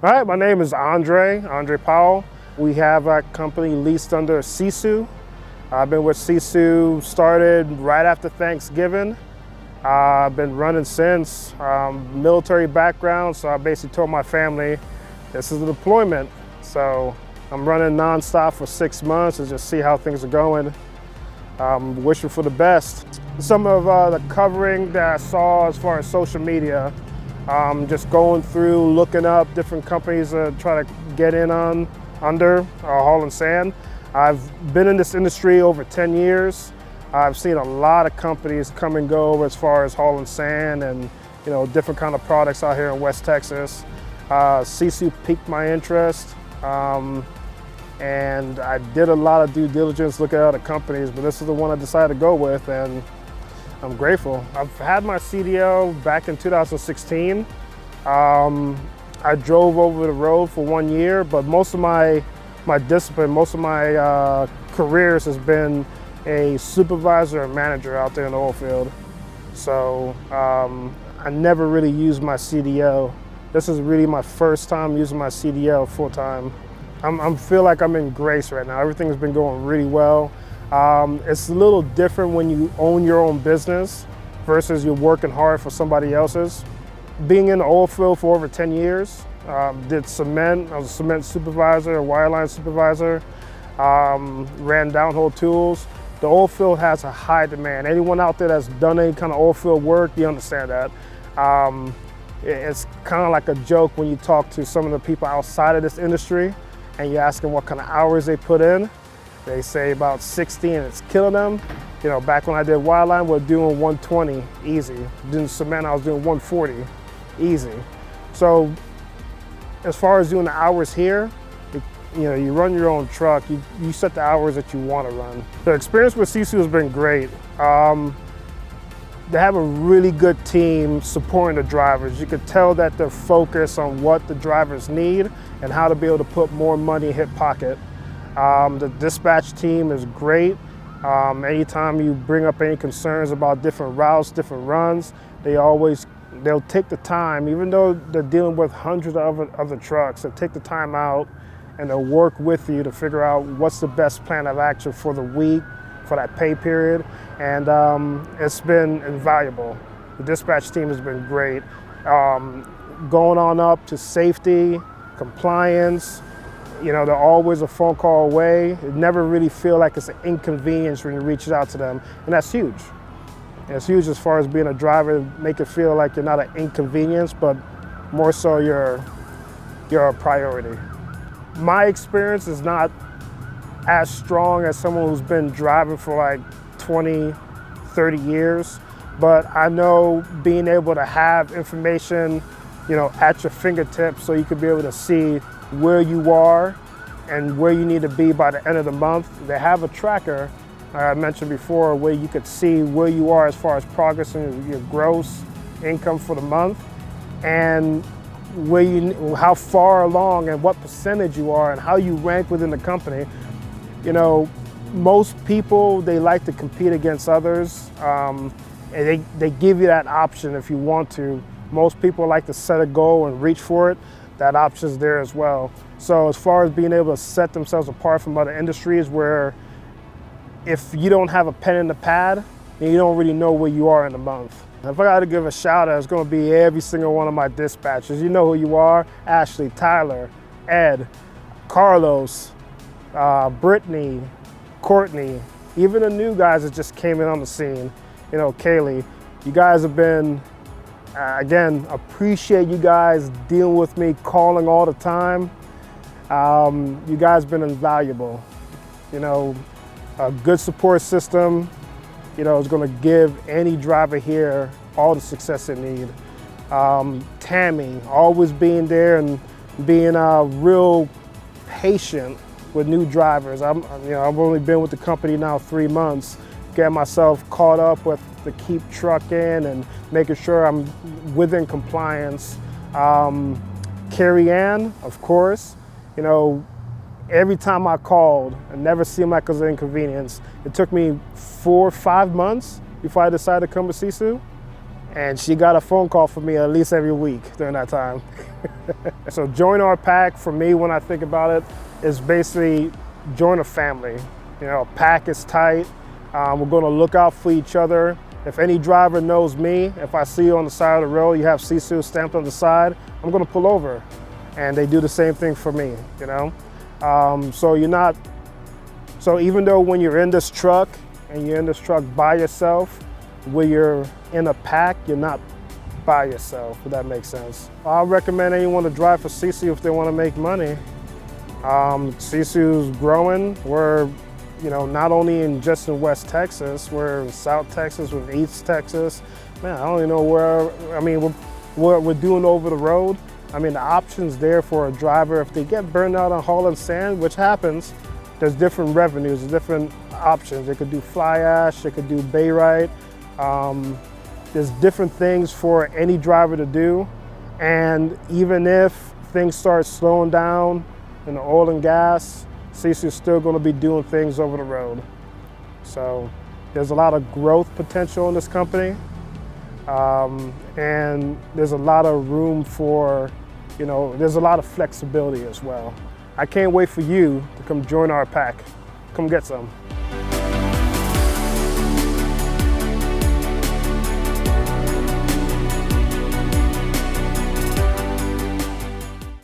All right, my name is Andre Powell. We have our company leased under Sisu. I've been with Sisu, started right after Thanksgiving. I've been running since. Military background, so I basically told my family, this is a deployment. So I'm running nonstop for 6 months and just see how things are going. Wishing for the best. Some of the covering that I saw as far as social media, just going through, looking up different companies to try to get in under hauling sand. I've been in this industry over 10 years. I've seen a lot of companies come and go as far as hauling sand and different kind of products out here in West Texas. Sisu piqued my interest, and I did a lot of due diligence looking at other companies, but this is the one I decided to go with, and I'm grateful. I've had my CDL back in 2016. I drove over the road for 1 year, but most of my discipline, most of my careers has been a supervisor and manager out there in the oil field. So I never really used my CDL. This is really my first time using my CDL full time. I feel like I'm in grace right now. Everything's been going really well. It's a little different when you own your own business versus you're working hard for somebody else's. Being in the oil field for over 10 years, did cement. I was a cement supervisor, a wireline supervisor, ran downhole tools. The oil field has a high demand. Anyone out there that's done any kind of oil field work, you understand that. It's kind of like a joke when you talk to some of the people outside of this industry and you ask them what kind of hours they put in. They say about 60 and it's killing them. Back when I did wireline, we were doing 120 easy. Doing cement, I was doing 140 easy. So as far as doing the hours here, you run your own truck, you set the hours that you want to run. The experience with Sisu has been great. They have a really good team supporting the drivers. You could tell that they're focused on what the drivers need and how to be able to put more money in hip pocket. The dispatch team is great. Anytime you bring up any concerns about different routes, different runs, they'll take the time, even though they're dealing with hundreds of other trucks, they'll take the time out and they'll work with you to figure out what's the best plan of action for the week, for that pay period, and it's been invaluable. The dispatch team has been great. Going on up to safety, compliance, they're always a phone call away. It never really feel like it's an inconvenience when you reach out to them, and that's huge. And it's huge as far as being a driver, make it feel like you're not an inconvenience, but more so you're a priority. My experience is not as strong as someone who's been driving for like 20, 30 years, but I know being able to have information, at your fingertips so you could be able to see where you are and where you need to be by the end of the month. They have a tracker, I mentioned before, where you could see where you are as far as progress in your gross income for the month and how far along and what percentage you are and how you rank within the company. Most people, they like to compete against others, and they give you that option if you want to. Most people like to set a goal and reach for it. That option's there as well. So as far as being able to set themselves apart from other industries where if you don't have a pen in the pad, then you don't really know where you are in the month. If I got to give a shout out, it's going to be every single one of my dispatchers. You know who you are: Ashley, Tyler, Ed, Carlos, Brittany, Courtney, even the new guys that just came in on the scene. Kaylee, you guys have been, again, appreciate you guys dealing with me, calling all the time. You guys have been invaluable. A good support system, is going to give any driver here all the success they need. Tammy, always being there and being real patient with new drivers. I've only been with the company now 3 months, getting myself caught up with the keep trucking and making sure I'm within compliance. Carrie Ann, of course, every time I called, it never seemed like it was an inconvenience. It took me 4 or 5 months before I decided to come to Sisu. And she got a phone call from me at least every week during that time. So join our pack, for me, when I think about it, is basically join a family. You know, pack is tight. We're gonna look out for each other. If any driver knows me, if I see you on the side of the road, you have Sisu stamped on the side, I'm gonna pull over. And they do the same thing for me, you know? So even though when you're in this truck and you're in this truck by yourself, when you're in a pack, you're not by yourself, if that makes sense. I recommend anyone to drive for Sisu if they want to make money. Sisu's growing. We're, you know, not only just in West Texas, we're in South Texas, we're in East Texas. Man, I don't even know what we're doing over the road. I mean, the options there for a driver, if they get burned out on hauling sand, which happens, there's different revenues, different options. They could do fly ash, they could do bayrite. There's different things for any driver to do. And even if things start slowing down in the oil and gas, Sisu's still gonna be doing things over the road. So there's a lot of growth potential in this company. And there's a lot of room for, you know, there's a lot of flexibility as well. I can't wait for you to come join our pack. Come get some.